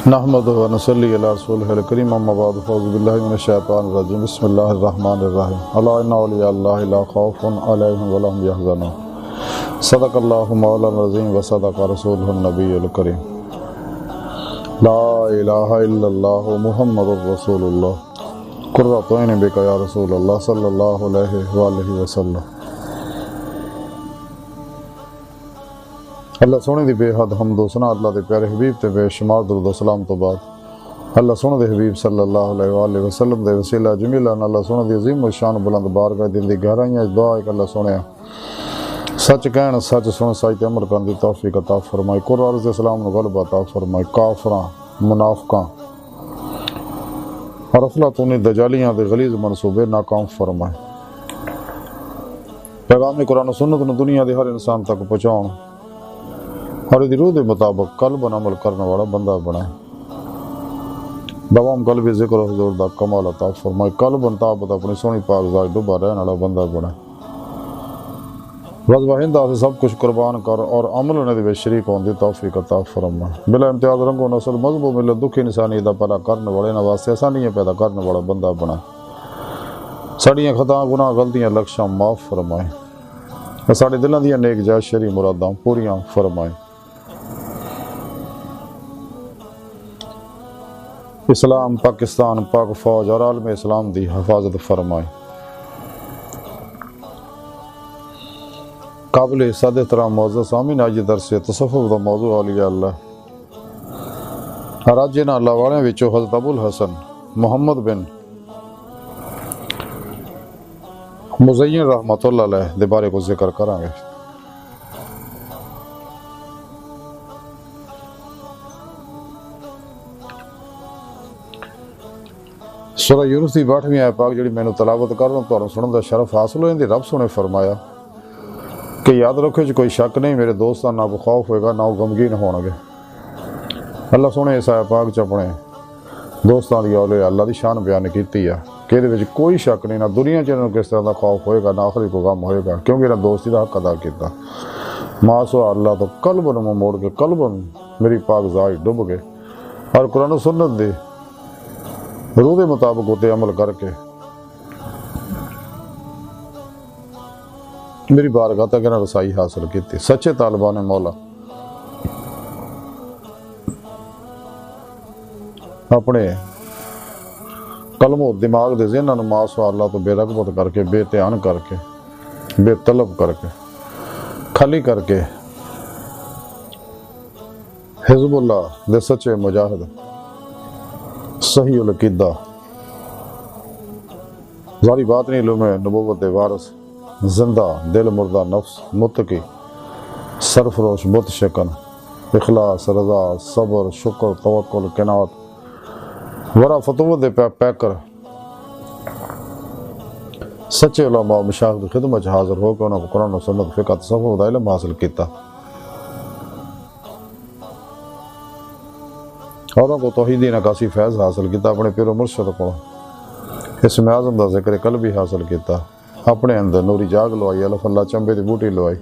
نحمد و نصلی علی رسولہ الکریم اما بعد فاعوذ باللہ من الشیطان الرجیم بسم اللہ الرحمن الرحیم الا ان اولیاء اللہ لا خوف علیہم ولا هم یحزنون صدق اللہ مولانا العظیم و صدق رسولہ النبی الکریم لا الہ الا اللہ محمد رسول اللہ قرۃ عین بک یا رسول اللہ صلی اللہ علیہ وآلہ وسلم۔ اللہ سونے دی بے حد حمد و ثنا اللہ دے پیارے حبیب تے بے شمار درود و سلام تو بعد اللہ سونے دے حبیب صلی اللہ علیہ وآلہ وسلم دے وسیلہ جمیلہ اللہ سونے دی عظیم و شان بلند بارگاہ دل دی گہرائیاں دعا ہے کہ اللہ سونے سچ کہنا سچ سن سچ تے عمل کرن دی توفیق عطا فرمائے، قرآن عرض اسلام نو غلبہ عطا فرمائے، کافراں منافقاں اور افلاطونی دجالیاں دے غلیظ منصوبے ناکام فرمائے، پیغام قرآن و سنت نو دنیا دے ہر انسان تک پہنچاؤں اور دی روح دے مطابق قلب عمل کرنے والا بندہ بنائے، دوام قلبی ذکر و حضور دا کمال عطا فرمائے، قلب انتابت اپنی سونی پاک ذات ڈوبا رہنے والا بندہ بنائے، رضوہ ہندہ سے سب کچھ قربان کر اور عمل نے دے شریک ہون دی توفیق عطا فرمائے، بلا امتیاز رنگ و نسل مذہب و ملت دکھی انسانی دا پلا کرنے والے نواستے آسانیاں پیدا کرنے والا بندہ بنائے، ساڑیاں خطاں گناہ غلطیاں لکشاں معاف فرمائے، ساڑے دلوں دیاں نیک جائز شرعی مراداں پوریاں فرمائے، اسلام پاکستان پاک فوج اور عالم اسلام دی حفاظت فرمائے، قابل صد احترام معزز سامعین، آج درس تصوف دا موضوع علیہ اللہ راجے نہ اللہ والے وچوں حضرت ابوالحسن محمد بن مزین رحمتہ علیہ دے بارے کو ذکر کریں گے۔ سورہ یونس دی 8ویں آیت پاک جڑی مینوں تلاوت کرنا تہاڈوں سنن دا شرف حاصل ہوئے، رب سنے فرمایا کہ یاد رکھو جو کوئی شک نہیں میرے دوستاں نہ کوئی خوف ہوئے گا نہ غمگین ہون گے۔ اللہ سونے اس آیت پاک چ اپنے دوستاں دی اولیاء اللہ دی شان بیان کیتی ہے کہ دے وچ کوئی شک نہیں، نہ دنیا چ انہاں کس طرح دا خوف ہوئے گا نہ آخری کو غم ہوئے گا، کیونکہ انہاں دوستی دا حق ادا کیتا، ماسوا اللہ تو قلب نو موڑ کے قلب میری پاک ذات ڈوب گئے اور قرآن و سنت دی روح دے مطابق ہوتے عمل کر کے میری بارگاہ تک انہیں رسائی حاصل کی تھی، سچے طالبان مولا اپنے قلم و دماغ دے ذہناں نو ماسوا اللہ تو بے رغبت کر کے، بے دھیان کر کے، بے طلب کر کے، خالی کر کے حزب اللہ دے سچے مجاہد صحیح العقیدہ ظاہری باطنی علوم نبوت دے وارث زندہ دل مردہ نفس متقی سرفروش بت شکن اخلاص رضا صبر شکر توکل قناعت ورا فتوت دے پیکر سچے علماء مشایخ دی خدمت حاضر ہو کے انہوں کو قرآن و سنت فقہ تصوف دا علم حاصل کیتا، اوروں کو توحیدی نکاسی فیض حاصل کیتا، اپنے پیر و مرشد کو اسم اعظم دا ذکر قلبی حاصل کیتا، اپنے اندر نوری جاگ لوائی، الف اللہ چمبے دی بوٹی لوائی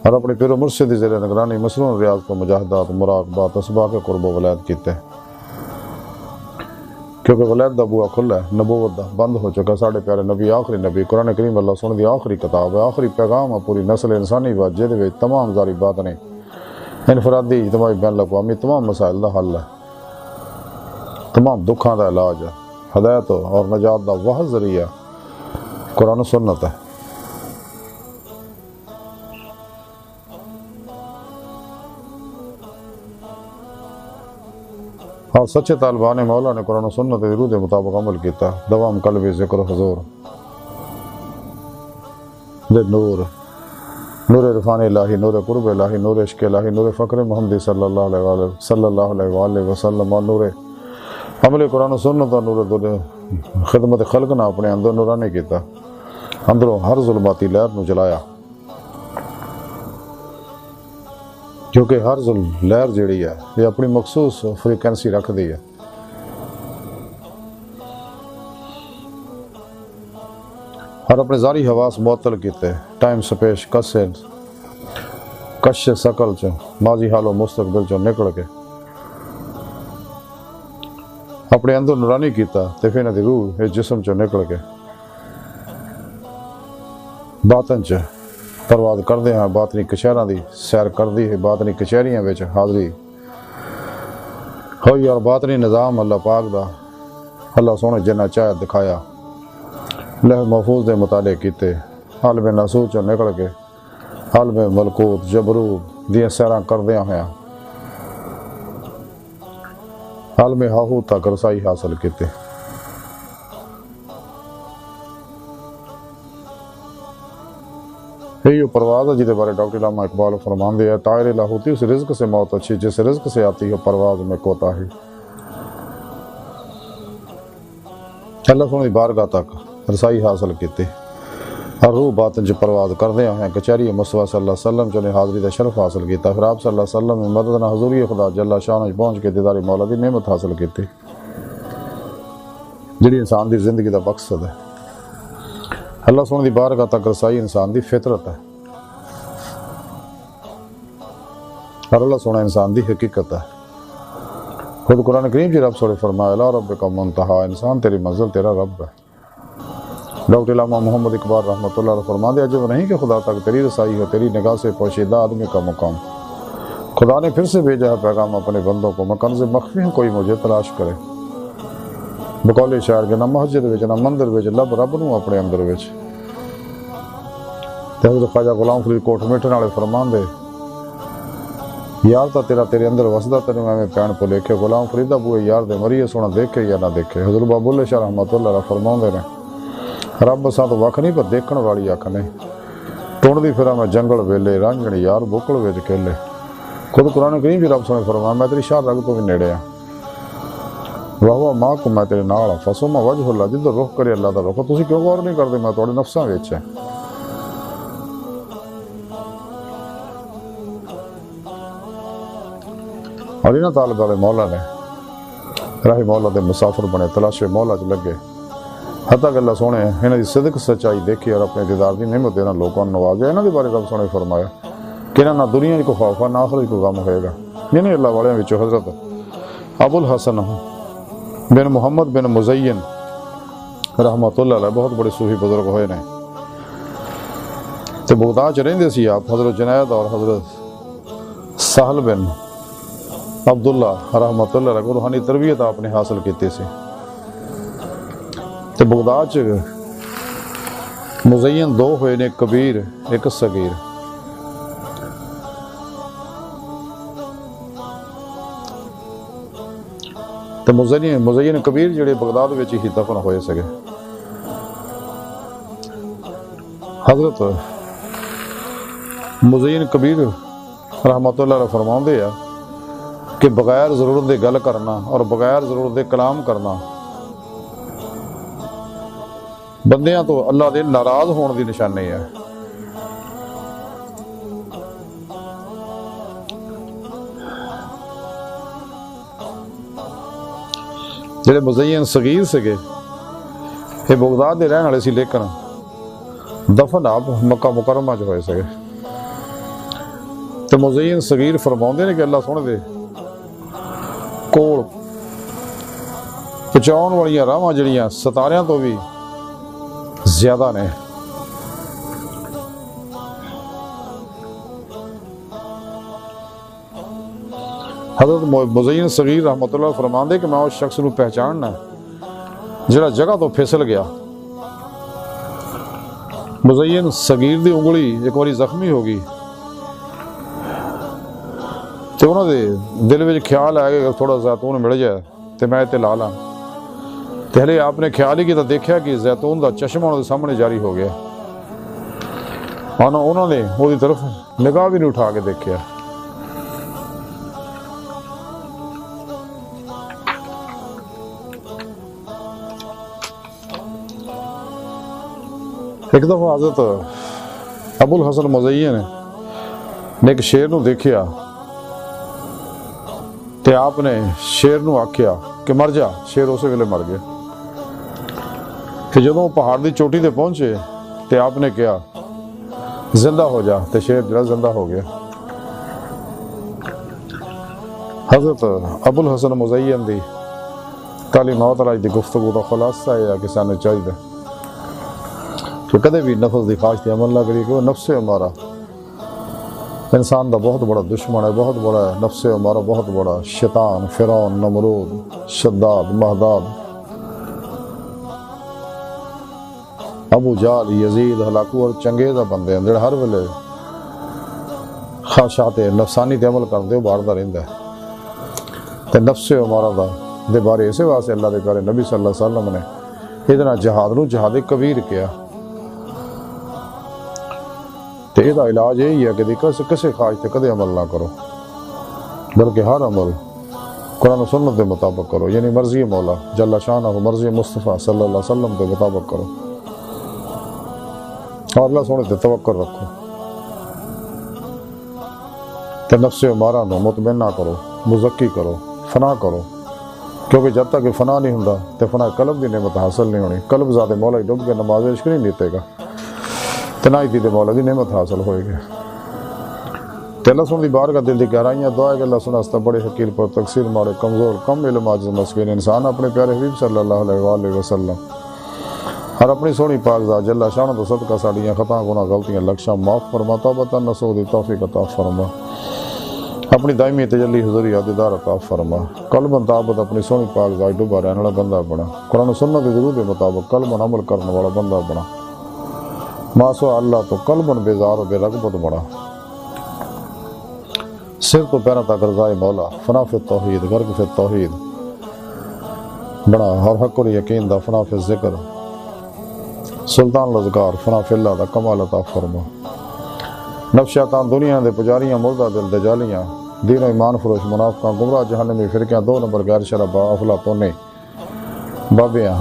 اور اپنے پیر و مرشد دی زیر نگرانی مسنون ریاض کو مجاہدات مراقبات اسباق قرب و ولایت کیتے، کیونکہ ولایت دا بوا کھلا ہے، نبوت دا بند ہو چکا، ساڑھے پیارے نبی آخری نبی قرآن کریم اللہ سن دی آخری کتاب ہے، آخری پیغام ہے پوری نسل انسانی بات جے دے وچ تمام ظاہری بات نہیں انفرادی اجتماعی بین الاقوامی تمام مسائل دا حل ہے، تمام دکھاں دا علاج ہے، ہدایت اور نجات دا واحد ذریعہ قرآن و سنت ہے۔ اور سچے طالبان مولا نے قرآن و سنت دی روح دے مطابق عمل کیتا، دوام قلبی ذکر و حضور دے نور، نور عرفان الہی، نور قرب الہی، نور عشق الہی، نور فقر محمدی صلی اللہ علیہ وآلہ وسلم، اور نور عمل قرآن و سنت اور نور خدمت خلق نہ اپنے اندر نورانی کیتا، اندروں ہر ظلماتی لہر نو جلایا، کیونکہ ہر لہر جیڑی ہے یہ اپنی مخصوص فریکوینسی رکھ دی ہے، اور اپنے ظاہری حواس معطل کیتے، ٹائم سپیس کسے کش سکل چ ماضی حال و مستقبل چ نکل کے اپنے اندر نورانی کیتا تے پھر انہاں دی روح اس جسم چ نکل کے باطن چ پرواز کردے ہیں، باطنی کچہریاں دی سیر کردی ہے، باطنی کچہریاں وچ حاضری ہوئی اور باطنی نظام اللہ پاک دا اللہ سونے جنہ چاہے دکھایا، لوح محفوظ دے مطالعے کیتے، عالم ناسوت چوں نکل کے عالم ملکوت جبروت دیاں سیراں کردیاں ہویاں عالم ہاہوت تک رسائی حاصل کیتے۔ یہی پرواز ہے جہدے بارے ڈاکٹر علامہ اقبال فرماندے ہیں، طائر لاہوتی اس رزق سے موت اچھی جس رزق سے آتی ہے پرواز میں کوتاہی۔ اللہ سونے دی بارگاہ تک رسائی حاصل کیتی اور روح باطن چ پرواز کردے ہیں کچہری مصطفیٰ صلی اللہ علیہ وسلم چنے حاضری دا شرف حاصل کیتا، پھر آپ صلی اللہ علیہ وسلم میں مدد نہ حضوری خدا جل شانہ پہنچ کے دیدار مولا دی نعمت حاصل کیتی جڑی انسان دی زندگی دا مقصد ہے۔ اللہ سونے دی بارگاہ تک رسائی انسان دی فطرت ہے اور اللہ سونا انسان دی حقیقت ہے۔ خود قرآن کریم جی رب سونے فرمایا لا رب کا منتہا، انسان تیری منزل تیرا رب ہے۔ ڈاکٹر علامہ محمد اقبال رحمتہ اللہ فرما دے عجب نہیں کہ خدا تک تیری رسائی ہو، تیری نگاہ سے پوشیدہ آدمی کا مقام۔ خدا نے پھر سے بھیجا ہے پیغام اپنے بندوں کو، میں کنز مخفی ہوں کوئی مجھے تلاش کرے۔ بقول شاعر کے نہ مسجد وچ نہ مندر وچ لب رب نو اپنے اندر وچ۔ تے حضرت خواجہ غلام فرید کوٹ میٹھن والے فرماندے یار تا تیرا تیرے اندر وسدا تینوں میں پین کو لکھے، غلام فریدا بوئے یار دے مریے سونا دیکھے یا نہ دیکھے۔ حضرت ابوالحسن رحمتہ اللہ فرماندے نے رب اساں تو وکھ نہیں پر دیکھن والی اکھ نے، ٹوندی پھراں میں جنگل ویلے رانجھن یار بکل وچ کھیلے۔ خود قرآن کریم بھی رب سونے فرمایا میں تیری شاہ رگ تو بھی نیڑے ہاں، واہ ماں کو میں تیرے نال فسوما وجہ اللہ جدھر رخ کرے اللہ دا رخ۔ تسی کیوں غور نہیں کردے میں تواڈے نفساں وچ ہاں۔ اور انہاں طالب والے مولا نے راہ مولا دے مسافر بنے، تلاشے مولا چ لگے، حتیٰ کہ اللہ سونے انہاں دی صدق سچائی دیکھی اور اپنے دیدار دی نعمت انہاں لوگوں نے نوازیا۔ انہاں دے بارے رب سونے فرمایا کہ انہاں نہ دنیا کو خوف ہے نہ آخرت کو غم ہوئے گا۔ انہیں اللہ والے وچوں حضرت ابوالحسن بن محمد بن مزین رحمتہ اللہ علیہ بہت بڑے صوفی بزرگ ہوئے نے تے بغداد چ رہندے سی آپ۔ حضرت جنید اور حضرت سہل بن عبداللہ رحمتہ اللہ علیہ روحانی تربیت آپ نے حاصل کیتی سی تے بغداد چ مزین دو ہوئے نے، ایک کبیر ایک صغیر۔ تے مزین کبیر جڑے بغداد وچ ہی دفن ہوئے سگے۔ حضرت مزین کبیر رحمتہ اللہ علیہ فرماندے ہیں کہ بغیر ضرورت دے گل کرنا اور بغیر ضرورت دے کلام کرنا بندیاں تو اللہ دے ناراض ہون دی نشانی ہے۔ جڑے مزین صغیر سگے یہ بغداد دے رہن والے سی لیکن دفن آپ مکہ مکرمہ چ ہوئے سگے۔ تے مزین صغیر فرماؤندے نے کہ اللہ سونے دے کول پہنچاؤن والیاں راواں جڑیاں ستاریاں تو بھی زیادہ نے۔ حضرت مزین صغیر رحمتہ اللہ فرماندے کہ میں اس شخص نو پہچاننا جڑا جگہ تو پھسل گیا۔ مزین صغیر دی انگلی ایک باری زخمی ہو گئی تے انہوں دے دل وچ خیال آیا کہ تھوڑا زیتون مل جائے تے میں تے لا لاں۔ تے ہلے آپ نے خیال ہی کیتا دیکھا کہ زیتون دا چشمہ انہوں دے سامنے جاری ہو گیا۔ انہوں نے وہ دی طرف نگاہ بھی نہیں اٹھا کے دیکھا۔ ایک دفعہ حضرت ابوالحسن مزین نے ایک شیر نو دیکھیا تے آپ نے شیر نو آکھیا کہ مر جا، شیر اسے ویلے مر گیا۔ کہ جدوں پہاڑ دی چوٹی تے پہنچے تے آپ نے کہا زندہ ہو جا تے شیر جڑا زندہ ہو گیا۔ حضرت ابوالحسن مزین دی تعلیمات راج دی گفتگو کا خلاصہ ہے کہ سانو چاہیے کہ کدے بھی نفس دی خواہش تے عمل نہ کریے کہ وہ نفس ہمارا انسان دا بہت بڑا دشمن ہے، بہت بڑا ہے نفس ہمارا، بہت بڑا شیطان، فرعون، نمرود، شداد، مہداد، ابو جہل، یزید، ہلاکو اور چنگیزہ بندے ہیں جڑے ہر ویلے خواہشات نفسانی تے عمل کردے ہو باردا رہندا ہے تے نفس ہمارا دا دے بارے اسے واسطے اللہ دے پیارے نبی صلی اللہ علیہ وسلم نے ادنا جہاد نو جہاد کبیر کیا تے یہ علاج یہی ہے کہ کسے خواہش تے کدے عمل نہ کرو، بلکہ ہر عمل قرآن و سنت کے مطابق کرو، یعنی مرضی مولا جل شانہ مرضی مصطفیٰ صلی اللہ علیہ وسلم کے مطابق کرو اور اللہ سونے تے توکل رکھو تے نفس ہمارا نو مطمئنہ کرو، مزکی کرو، فنا کرو، کیونکہ جب تک فنا نہیں ہوندا تے فنا قلب دی نعمت حاصل نہیں ہونی۔ قلب ذات مولا ہی ڈب کے نماز عشق نہیں دیتے گا تے نہ ہی دی مولا دی نعمت حاصل ہوئے گی۔ تے اللہ سن دی بار کا دل دی گہرائیاں دعا ہے کہ اللہ سن استا بڑے حقیر پر تقصیر مارے کمزور کم علم عاجز مسکین انسان اپنے پیارے حبیب صلی اللہ علیہ وآلہ وسلم اور اپنی سونی پاک ذات جل شانہ تو صدقہ ساڑیاں خطا گناہ غلطیاں لکشاں معاف فرما، توبہ نصوح دی توفیق عطا فرما، اپنی دائمی تجلی حضوری دیدار عطا فرما، قلباً تعبد اپنی سونی پاک ذات ڈوبا رہنے والا بندہ بنا، قرآن و سنت کی ضرورت کے مطابق قلباً عمل کرنے والا بندہ بنا، ماسو اللہ تو قلباً بیزار و بے رغبت بنا، سر تو پیرا تک رضائے مولا، فنا فی التوحید غرق فی التوحید بنا، اور حق و یقین دا فنا فی الذکر، سلطان الازگار فنا فی اللہ دا کمال عطا فرما، نفس شیطان دنیا دے پجاریاں مردہ دل دجالیاں دین و ایمان فروش منافقاں گمراہ جہنمی فرقیاں 2 نمبر غیر شرع افلاطونی بابیاں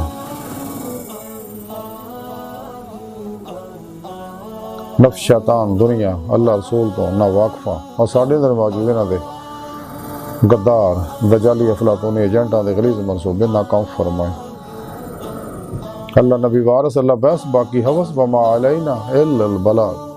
نفس شیطان دنیا اللہ رسول تو نہ واقفاں اور ساڑھے اندر موجود ہیں دے غدار دجالی افلاطونی ایجنٹاں دے غلیظ منصوبے ناکام فرمائیں۔ اللہ نبی وارث اللہ بس باقی حوث وما علینا الا البلاغ۔